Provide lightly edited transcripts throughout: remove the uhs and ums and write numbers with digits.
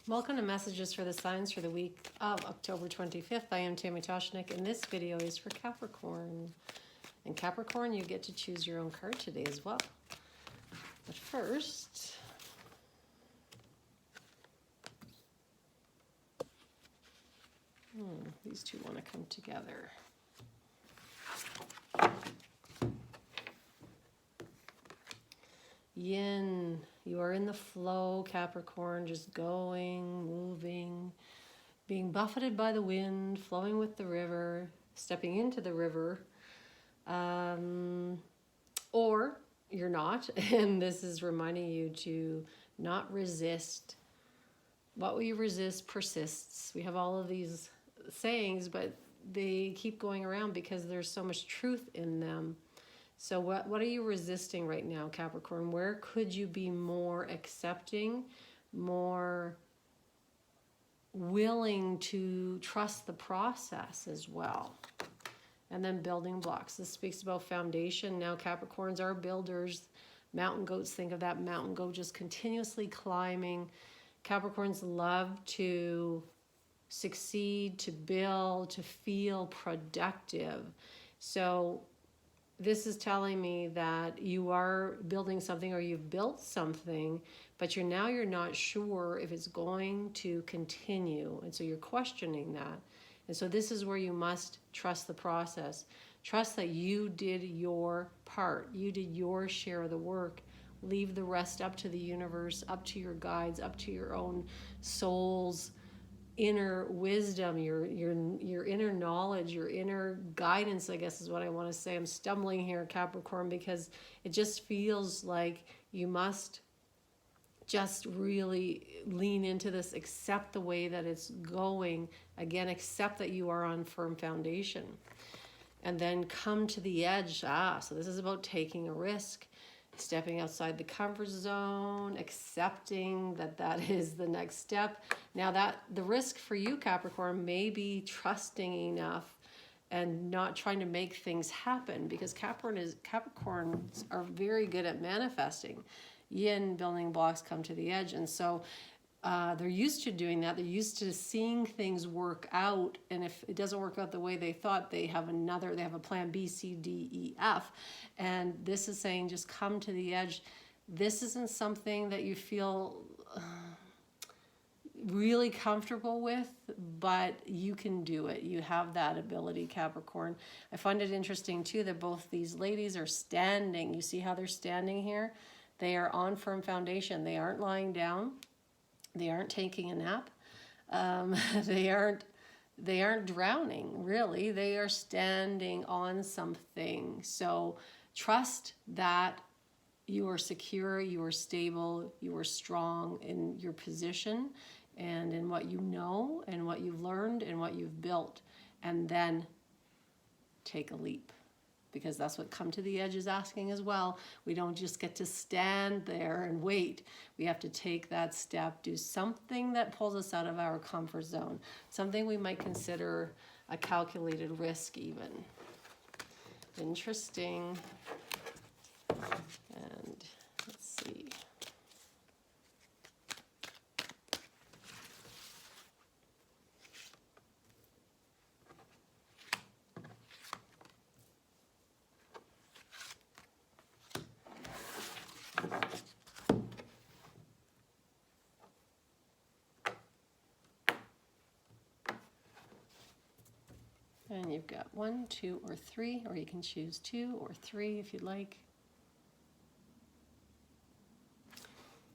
Welcome to Messages for the Signs for the week of October 25th. I am Tammy Toshnik, and this video is for Capricorn. And Capricorn, you get to choose your own card today as well. But first, these two want to come together. Yin, you are in the flow, Capricorn, just going, moving, being buffeted by the wind, flowing with the river, stepping into the river, or you're not, and this is reminding you to not resist. What we resist persists. We have all of these sayings, but they keep going around because there's so much truth in them. So what are you resisting right now, Capricorn? Where could you be more accepting, more willing to trust the process as well? And then building blocks. This speaks about foundation. Now Capricorns are builders. Mountain goats, think of that mountain goat just continuously climbing. Capricorns love to succeed, to build, to feel productive. So this is telling me that you are building something, or you've built something, but you're not sure if it's going to continue. And so you're questioning that. And so this is where you must trust the process. Trust that you did your part. You did your share of the work. Leave the rest up to the universe, up to your guides, up to your own soul's inner wisdom, your inner knowledge, your inner guidance, I guess is what I want to say. I'm stumbling here, Capricorn, because it just feels like you must just really lean into this, accept the way that it's going. Again, accept that you are on firm foundation. And then come to the edge. So this is about taking a risk, stepping outside the comfort zone, accepting that is the next step. Now that the risk for you, Capricorn, may be trusting enough and not trying to make things happen, because Capricorns are very good at manifesting. Yin building blocks come to the edge, and so they're used to doing that. They're used to seeing things work out, and if it doesn't work out the way they thought, they have a plan B, C, D, E, F. And this is saying just come to the edge. This isn't something that you feel really comfortable with, but you can do it. You have that ability, Capricorn. I find it interesting too that both these ladies are standing. You see how they're standing here? They are on firm foundation. They aren't lying down. They aren't taking a nap. They aren't drowning, really. They are standing on something. So trust that you are secure, you are stable, you are strong in your position and in what you know and what you've learned and what you've built. And then take a leap, because that's what Come to the Edge is asking as well. We don't just get to stand there and wait. We have to take that step, do something that pulls us out of our comfort zone, something we might consider a calculated risk even. Interesting. And let's see. And you've got 1, 2, or 3, or you can choose 2 or 3 if you'd like.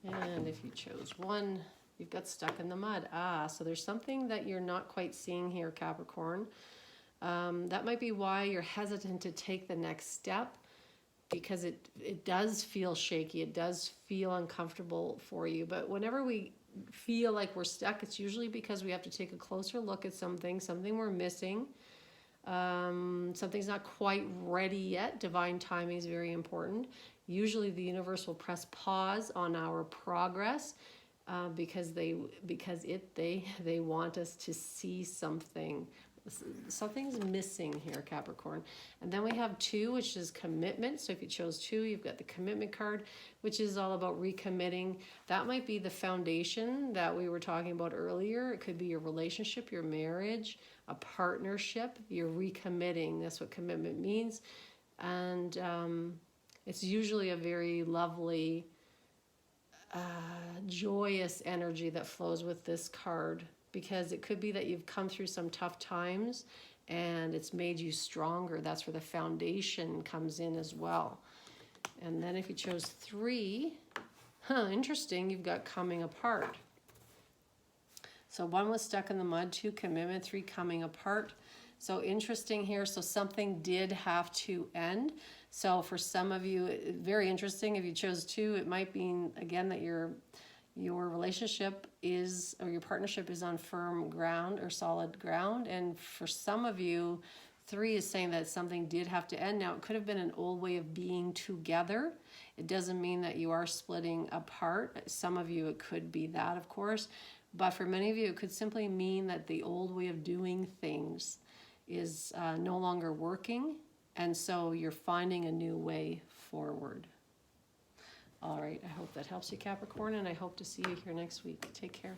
And if you chose 1, you've got stuck in the mud. So there's something that you're not quite seeing here, Capricorn. That might be why you're hesitant to take the next step, because it does feel shaky. It does feel uncomfortable for you. But whenever we feel like we're stuck, it's usually because we have to take a closer look at something we're missing. Something's not quite ready yet. Divine timing is very important. Usually the universe will press pause on our progress because they want us to see something Something's missing here, Capricorn. And then we have 2, which is commitment. So if you chose 2, you've got the commitment card, which is all about recommitting. That might be the foundation that we were talking about earlier. It could be your relationship, your marriage, a partnership. You're recommitting. That's what commitment means. And it's usually a very lovely, joyous energy that flows with this card, because it could be that you've come through some tough times and it's made you stronger. That's where the foundation comes in as well. And then if you chose 3, interesting, you've got coming apart. So 1 was stuck in the mud, 2 commitment, 3 coming apart. So interesting here. So something did have to end. So for some of you, very interesting. If you chose 2, it might mean, again, that your relationship is, or your partnership is on firm ground or solid ground. And for some of you, 3 is saying that something did have to end. Now, it could have been an old way of being together. It doesn't mean that you are splitting apart. Some of you, it could be that, of course. But for many of you, it could simply mean that the old way of doing things is no longer working. And so you're finding a new way forward. All right, I hope that helps you, Capricorn, and I hope to see you here next week. Take care.